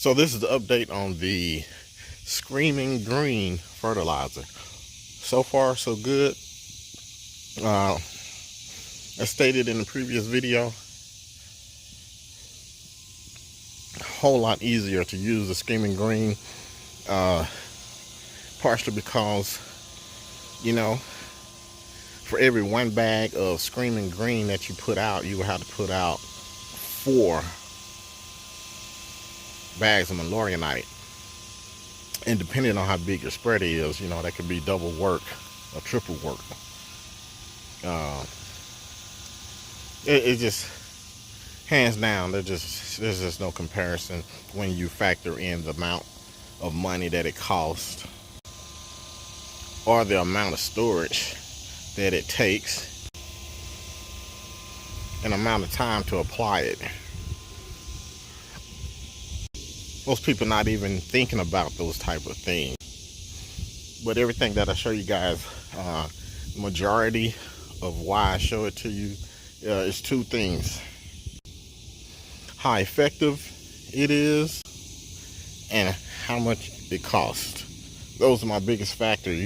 So this is the update on the Screaming Green fertilizer. So far, so good. As stated in the previous video, a whole lot easier to use the Screaming Green, partially because, for every 1 bag of Screaming Green that you put out, you will have to put out 4 bags of Milorganite. And depending on how big your spread is, that could be double work or triple work. It just, hands down, there's just no comparison when you factor in the amount of money that it costs or the amount of storage that it takes and amount of time to apply it. Most people not even thinking about those type of things. But everything that I show you guys, majority of why I show it to you is 2 things: how effective it is and how much it costs. Those are my biggest factors.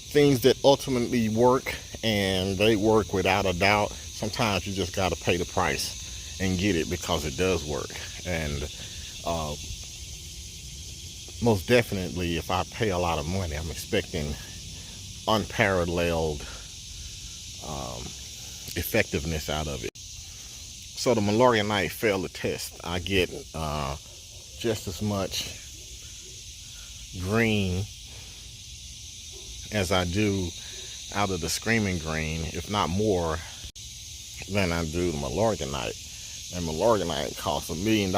Things that ultimately work, and they work without a doubt. Sometimes you just got to pay the price and get it because it does work. And most definitely, if I pay a lot of money, I'm expecting unparalleled effectiveness out of it. So the Milorganite failed the test. I get just as much green as I do out of the Screaming Green, if not more, than I do the Milorganite. And Milorganite costs $1 million.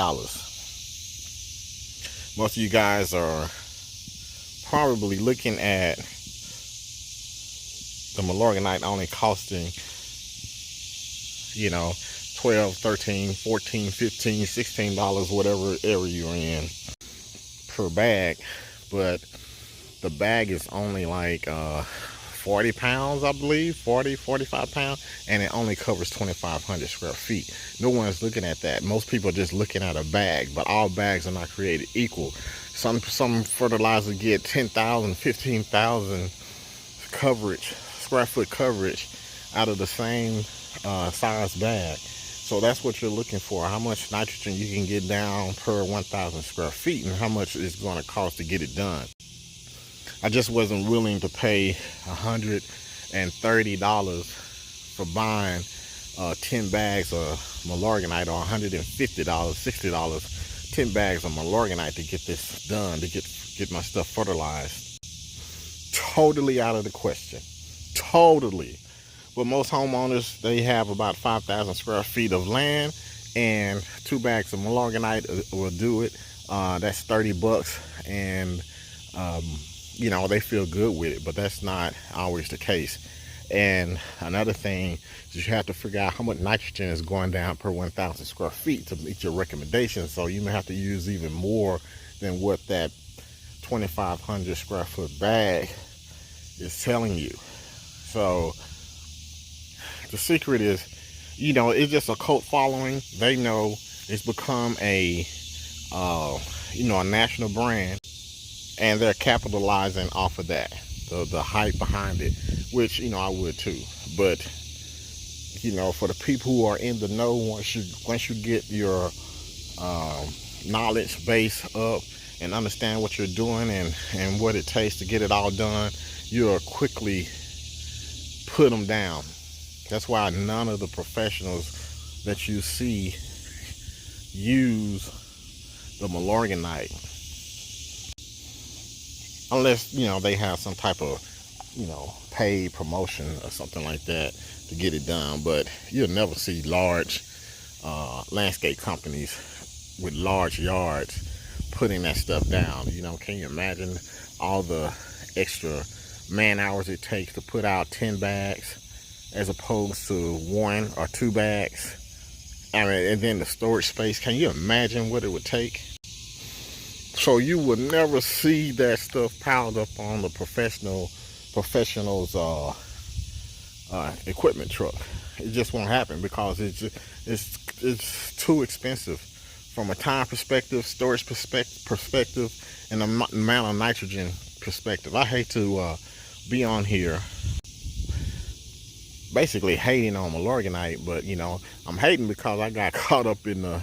Most of you guys are probably looking at the Milorganite only costing, $12, $13, $14, $15, $16, whatever area you're in per bag. But the bag is only like 40 pounds, I believe, 40, 45 pounds, and it only covers 2,500 square feet. No one's looking at that. Most people are just looking at a bag, but all bags are not created equal. Some fertilizers get 10,000, 15,000 coverage, square foot coverage out of the same size bag. So that's what you're looking for: how much nitrogen you can get down per 1,000 square feet and how much it's going to cost to get it done. I just wasn't willing to pay $130 for buying 10 bags of Milorganite, or $150, $60, 10 bags of Milorganite to get this done, to get my stuff fertilized. Totally out of the question. Totally. But most homeowners, they have about 5,000 square feet of land, and 2 bags of Milorganite will do it. That's $30, and they feel good with it. But that's not always the case. And another thing is you have to figure out how much nitrogen is going down per 1,000 square feet to meet your recommendations. So you may have to use even more than what that 2,500 square foot bag is telling you. So the secret is, it's just a cult following. They know it's become a national brand, and they're capitalizing off of that, the hype behind it, which, I would too. But, for the people who are in the know, once you get your knowledge base up and understand what you're doing and what it takes to get it all done, you'll quickly put them down. That's why none of the professionals that you see use the Milorganite, unless they have some type of paid promotion or something like that to get it done. But you'll never see large landscape companies with large yards putting that stuff down. Can you imagine all the extra man hours it takes to put out 10 bags as opposed to 1 or 2 bags? And then the storage space. Can you imagine what it would take? So you would never see that stuff piled up on the professional's equipment truck. It just won't happen because it's too expensive from a time perspective, storage perspective, and the amount of nitrogen perspective. I hate to be on here basically hating on Milorganite, but you know, I'm hating because I got caught up in the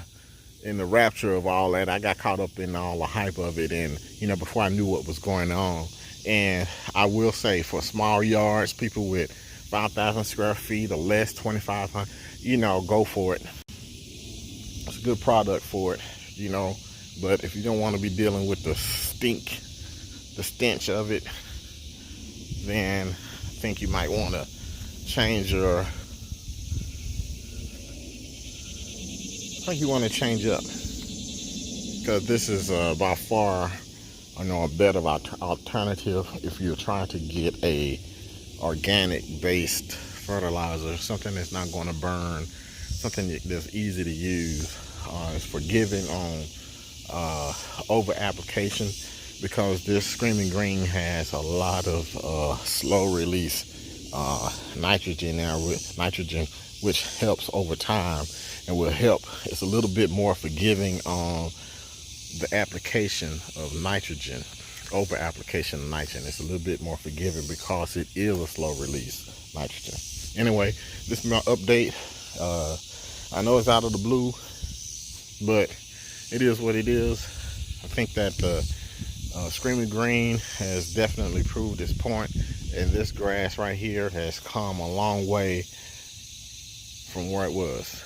rapture of all that. I got caught up in all the hype of it, and you know, before I knew what was going on. And I will say, for small yards, people with 5,000 square feet or less, 2,500, you know, go for it. It's a good product for it, you know. But if you don't want to be dealing with the stench of it, then I think you might want to change your, I think you want to change up, because this is by far, you know, a better alternative if you're trying to get a organic based fertilizer, something that's not going to burn, something that's easy to use. It's forgiving on over application, because this Screaming Green has a lot of slow release nitrogen which helps over time and will help. It's a little bit more forgiving on the application of nitrogen, over application of nitrogen. It's a little bit more forgiving because it is a slow release nitrogen. Anyway, this is my update. I know it's out of the blue, but it is what it is. I think that Screaming Green has definitely proved its point, and this grass right here has come a long way from where it was.